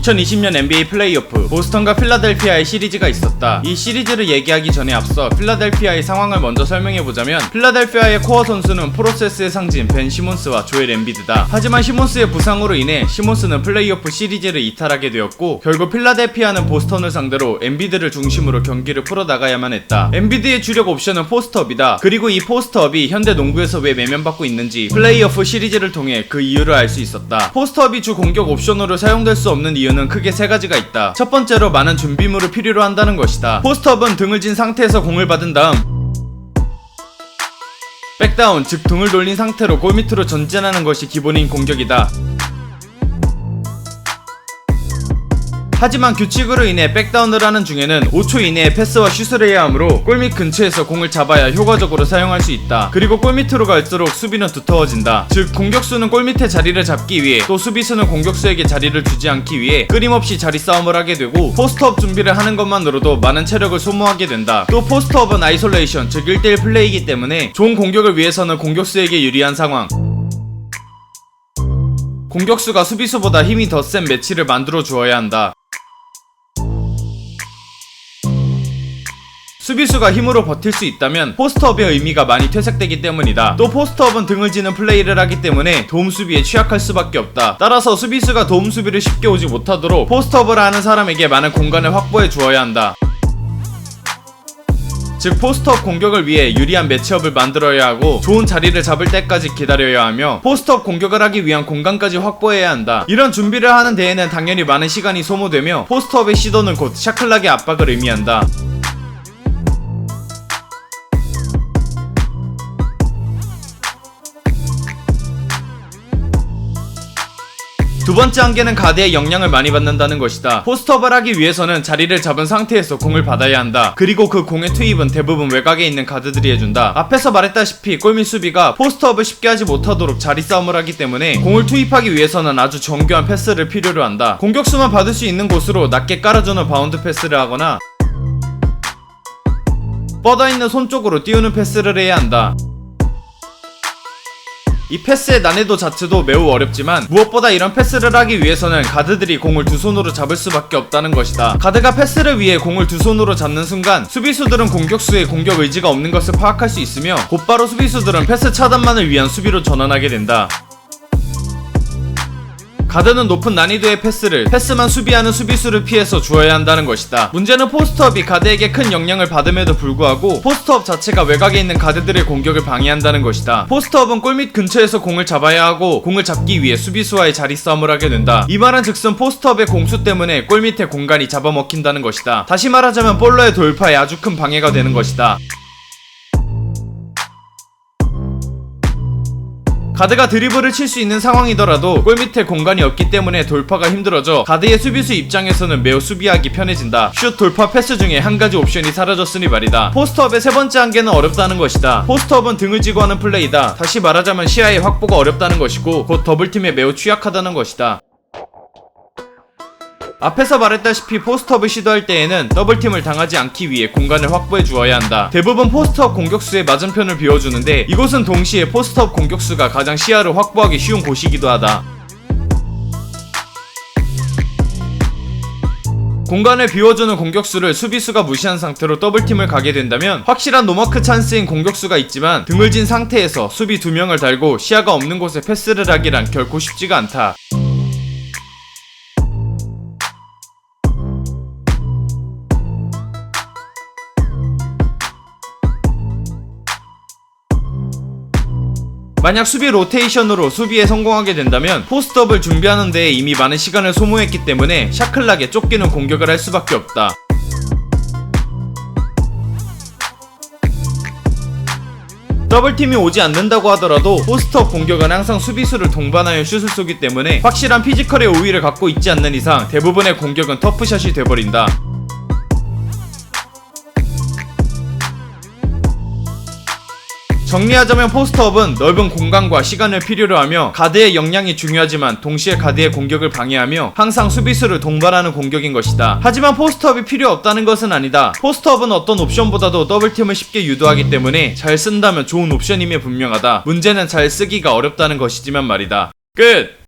(2020년) NBA 플레이오프 보스턴과 필라델피아의 시리즈가 있었다. 이 시리즈를 얘기하기 전에 앞서 필라델피아의 상황을 먼저 설명해보자면, 필라델피아의 코어 선수는 프로세스의 상징 벤 시몬스와 조엘 엠비드다. 하지만 시몬스의 부상으로 인해 시몬스는 플레이오프 시리즈를 이탈하게 되었고, 결국 필라델피아는 보스턴을 상대로 엠비드를 중심으로 경기를 풀어나가야만 했다. 엠비드의 주력 옵션은 포스트업이다. 그리고 이 포스트업이 현대 농구에서 왜 매면받고 있는지 플레이오프 시리즈를 통해 그 이유를 알 수 있었다. 포스트업이 주 공격 옵션으로 사용될 수 없는 이유는 크게 세 가지가 있다. 첫 번째로 많은 준비물을 필요로 한다는 것이다. 포스트업은 등을 진 상태에서 공을 받은 다음 백다운, 즉 등을 돌린 상태로 골 밑으로 전진하는 것이 기본인 공격이다. 하지만 규칙으로 인해 백다운을 하는 중에는 5초 이내에 패스와 슛을 해야 하므로 골밑 근처에서 공을 잡아야 효과적으로 사용할 수 있다. 그리고 골밑으로 갈수록 수비는 두터워진다. 즉 공격수는 골밑에 자리를 잡기 위해, 또 수비수는 공격수에게 자리를 주지 않기 위해 끊임없이 자리 싸움을 하게 되고, 포스트업 준비를 하는 것만으로도 많은 체력을 소모하게 된다. 또 포스트업은 아이솔레이션, 즉 1대1 플레이이기 때문에 좋은 공격을 위해서는 공격수에게 유리한 상황, 공격수가 수비수보다 힘이 더 센 매치를 만들어 주어야 한다. 수비수가 힘으로 버틸 수 있다면 포스트업의 의미가 많이 퇴색되기 때문이다. 또 포스트업은 등을 지는 플레이를 하기 때문에 도움 수비에 취약할 수밖에 없다. 따라서 수비수가 도움 수비를 쉽게 오지 못하도록 포스트업을 하는 사람에게 많은 공간을 확보해 주어야 한다. 즉 포스트업 공격을 위해 유리한 매치업을 만들어야 하고, 좋은 자리를 잡을 때까지 기다려야 하며, 포스트업 공격을 하기 위한 공간까지 확보해야 한다. 이런 준비를 하는 데에는 당연히 많은 시간이 소모되며, 포스트업의 시도는 곧 샤클락의 압박을 의미한다. 두 번째 한계는 가드의 영향을 많이 받는다는 것이다. 포스트업을 하기 위해서는 자리를 잡은 상태에서 공을 받아야 한다. 그리고 그 공의 투입은 대부분 외곽에 있는 가드들이 해준다. 앞에서 말했다시피 골밑 수비가 포스트업을 쉽게 하지 못하도록 자리 싸움을 하기 때문에 공을 투입하기 위해서는 아주 정교한 패스를 필요로 한다. 공격수만 받을 수 있는 곳으로 낮게 깔아주는 바운드 패스를 하거나 뻗어있는 손 쪽으로 띄우는 패스를 해야 한다. 이 패스의 난이도 자체도 매우 어렵지만, 무엇보다 이런 패스를 하기 위해서는 가드들이 공을 두 손으로 잡을 수밖에 없다는 것이다. 가드가 패스를 위해 공을 두 손으로 잡는 순간 수비수들은 공격수의 공격 의지가 없는 것을 파악할 수 있으며, 곧바로 수비수들은 패스 차단만을 위한 수비로 전환하게 된다. 가드는 높은 난이도의 패스만 수비하는 수비수를 피해서 주어야 한다는 것이다. 문제는 포스트업이 가드에게 큰 영향을 받음에도 불구하고 포스트업 자체가 외곽에 있는 가드들의 공격을 방해한다는 것이다. 포스트업은 골밑 근처에서 공을 잡아야 하고, 공을 잡기 위해 수비수와의 자리 싸움을 하게 된다. 이 말은 즉슨 포스트업의 공수 때문에 골밑의 공간이 잡아먹힌다는 것이다. 다시 말하자면 볼러의 돌파에 아주 큰 방해가 되는 것이다. 가드가 드리블을 칠 수 있는 상황이더라도 골밑에 공간이 없기 때문에 돌파가 힘들어져 가드의 수비수 입장에서는 매우 수비하기 편해진다. 슛, 돌파, 패스 중에 한 가지 옵션이 사라졌으니 말이다. 포스트업의 세 번째 한계는 어렵다는 것이다. 포스트업은 등을 지고 하는 플레이다. 다시 말하자면 시야의 확보가 어렵다는 것이고, 곧 더블팀에 매우 취약하다는 것이다. 앞에서 말했다시피 포스트업을 시도할 때에는 더블팀을 당하지 않기 위해 공간을 확보해 주어야 한다. 대부분 포스트업 공격수의 맞은편을 비워주는데, 이곳은 동시에 포스트업 공격수가 가장 시야를 확보하기 쉬운 곳이기도 하다. 공간을 비워주는 공격수를 수비수가 무시한 상태로 더블팀을 가게 된다면 확실한 노마크 찬스인 공격수가 있지만, 등을 진 상태에서 수비 2명을 달고 시야가 없는 곳에 패스를 하기란 결코 쉽지가 않다. 만약 수비 로테이션으로 수비에 성공하게 된다면 포스트업을 준비하는 데에 이미 많은 시간을 소모했기 때문에 샤클락에 쫓기는 공격을 할 수밖에 없다. 더블팀이 오지 않는다고 하더라도 포스트업 공격은 항상 수비수를 동반하여 슛을 쏘기 때문에 확실한 피지컬의 우위를 갖고 있지 않는 이상 대부분의 공격은 터프샷이 돼버린다. 정리하자면 포스트업은 넓은 공간과 시간을 필요로 하며 가드의 역량이 중요하지만 동시에 가드의 공격을 방해하며 항상 수비수를 동반하는 공격인 것이다. 하지만 포스트업이 필요 없다는 것은 아니다. 포스트업은 어떤 옵션보다도 더블팀을 쉽게 유도하기 때문에 잘 쓴다면 좋은 옵션임이 분명하다. 문제는 잘 쓰기가 어렵다는 것이지만 말이다. 끝!